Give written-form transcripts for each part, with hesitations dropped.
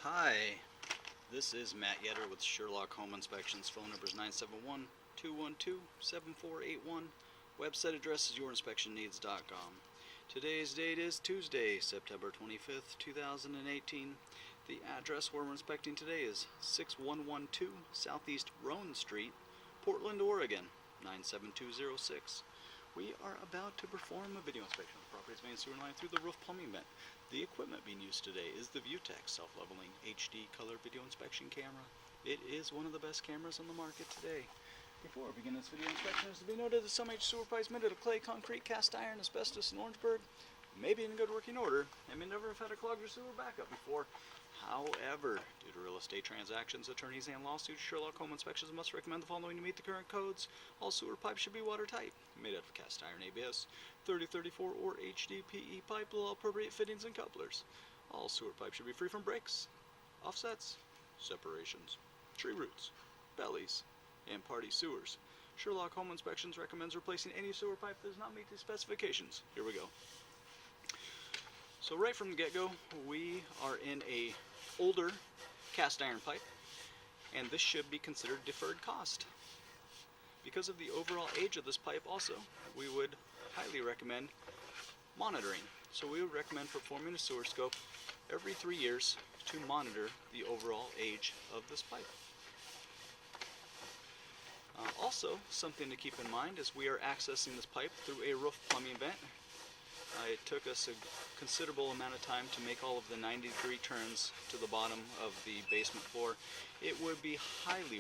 Hi, this is Matt Yetter with Sherlock Home Inspections. Phone number is 971-212-7481. Website address is yourinspectionneeds.com. Today's date is Tuesday, September 25th, 2018. The address where we're inspecting today is 6112 Southeast Rhone Street, Portland, Oregon, 97206. We are about to perform a video inspection of the property's main sewer line through the roof plumbing vent. The equipment being used today is the ViewTech self-leveling HD color video inspection camera. It is one of the best cameras on the market today. Before we begin this video inspection, it is to be noted that some H sewer pipes made out of clay, concrete, cast iron, asbestos, and Orangeburg may be in good working order and may never have had a clogged or sewer backup before. However, due to real estate transactions, attorneys, and lawsuits, Sherlock Home Inspections must recommend the following to meet the current codes. All sewer pipes should be watertight, made out of cast iron ABS, 3034 or HDPE pipe with all appropriate fittings and couplers. All sewer pipes should be free from breaks, offsets, separations, tree roots, bellies, and party sewers. Sherlock Home Inspections recommends replacing any sewer pipe that does not meet the specifications. Here we go. So right from the get-go, we are in a older cast iron pipe, and this should be considered deferred cost. Because of the overall age of this pipe also, we would highly recommend monitoring. So we would recommend performing a sewer scope every 3 years to monitor the overall age of this pipe. Also, something to keep in mind is we are accessing this pipe through a roof plumbing vent. It took us a considerable amount of time to make all of the 90-degree turns to the bottom of the basement floor. It would be highly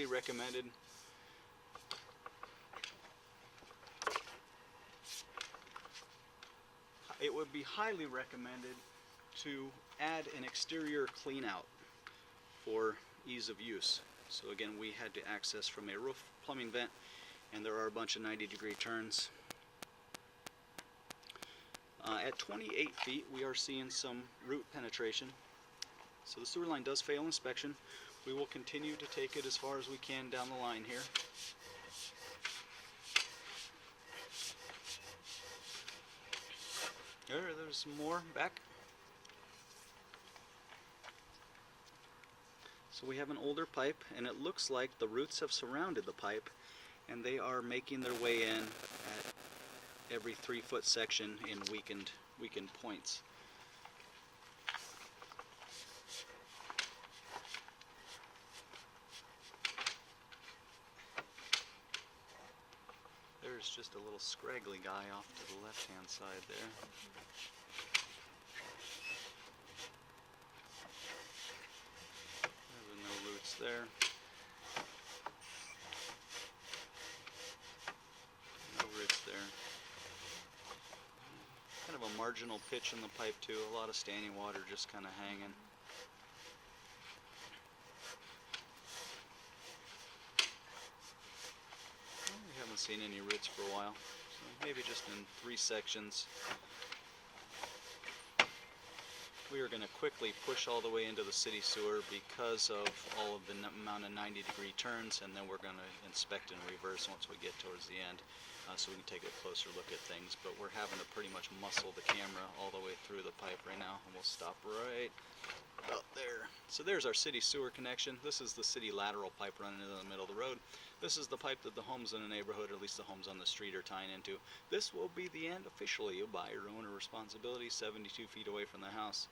recommended to add an exterior clean out for ease of use. So again, we had to access from a roof plumbing vent, and there are a bunch of 90-degree turns. At 28 feet, we are seeing some root penetration. So the sewer line does fail inspection. We will continue to take it as far as we can down the line here. There's some more back. So we have an older pipe, and it looks like the roots have surrounded the pipe, and they are making their way in at every 3-foot section in weakened points. There's just a little scraggly guy off to the left-hand side there. There's no roots there. No roots there. Kind of a marginal pitch in the pipe too, a lot of standing water just kind of hanging. Well, we haven't seen any roots for a while, so maybe just in 3 sections. We are going to quickly push all the way into the city sewer because of all of the amount of 90-degree turns, and then we're going to inspect in reverse once we get towards the end. So we can take a closer look at things, but we're having to pretty much muscle the camera all the way through the pipe right now, and we'll stop right about there. So there's our city sewer connection. This is the city lateral pipe running into the middle of the road. This is the pipe that the homes in the neighborhood, or at least the homes on the street, are tying into. This will be the end officially. You'll buy your owner responsibility 72 feet away from the house.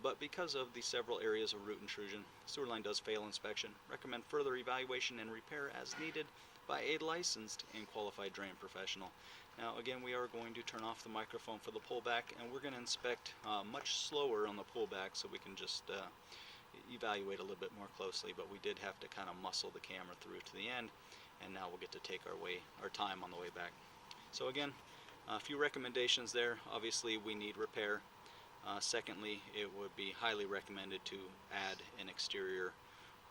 But because of the several areas of root intrusion, sewer line does fail inspection. Recommend further evaluation and repair as needed by a licensed and qualified drain professional. Now again, we are going to turn off the microphone for the pullback, and we're going to inspect much slower on the pullback so we can just evaluate a little bit more closely, but we did have to kind of muscle the camera through to the end, and now we'll get to take our time on the way back. So again, a few recommendations there. Obviously we need repair. Secondly, it would be highly recommended to add an exterior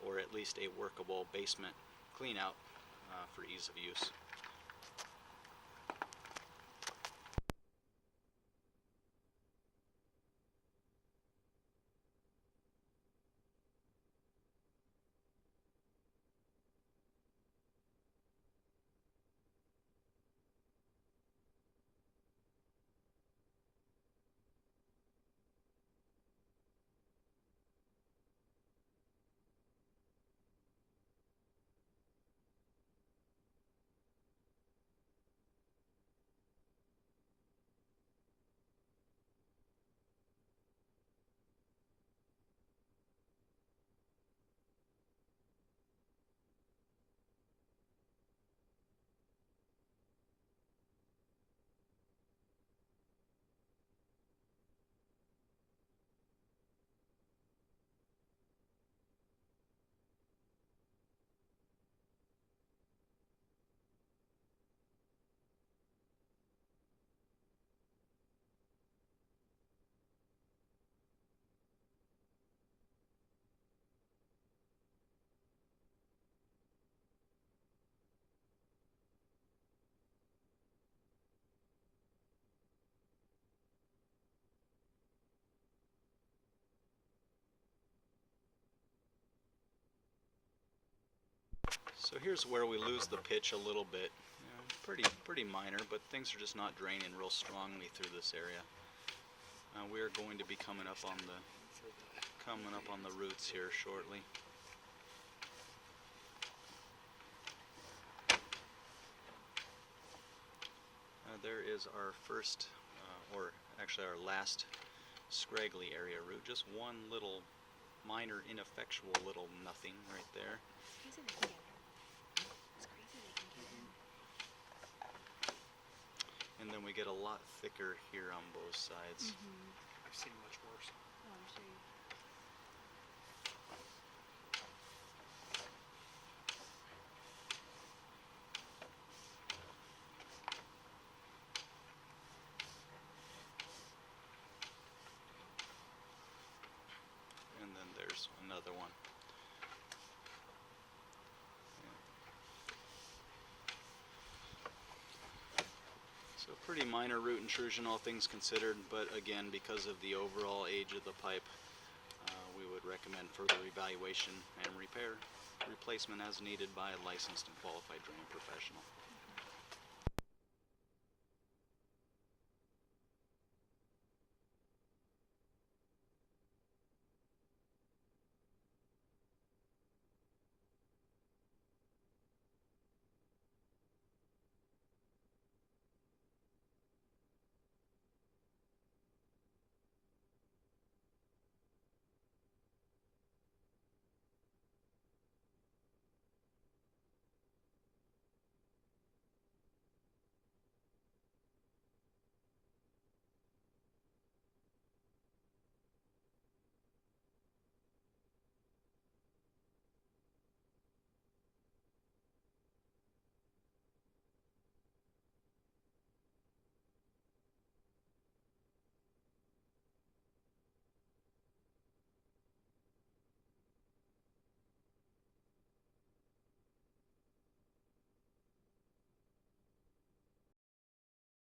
or at least a workable basement clean out for ease of use. So here's where we lose the pitch a little bit. You know, pretty minor, but things are just not draining real strongly through this area. We are going to be coming up on the roots here shortly. There is our first, or actually our last scraggly area root. Just one little minor, ineffectual little nothing right there. It's crazy they can get in. It's crazy they can get in. And then we get a lot thicker here on both sides. I've seen much worse. Oh, I'm sure you. And then there's another one. So pretty minor root intrusion, all things considered, but again, because of the overall age of the pipe, we would recommend further evaluation and replacement as needed by a licensed and qualified drain professional.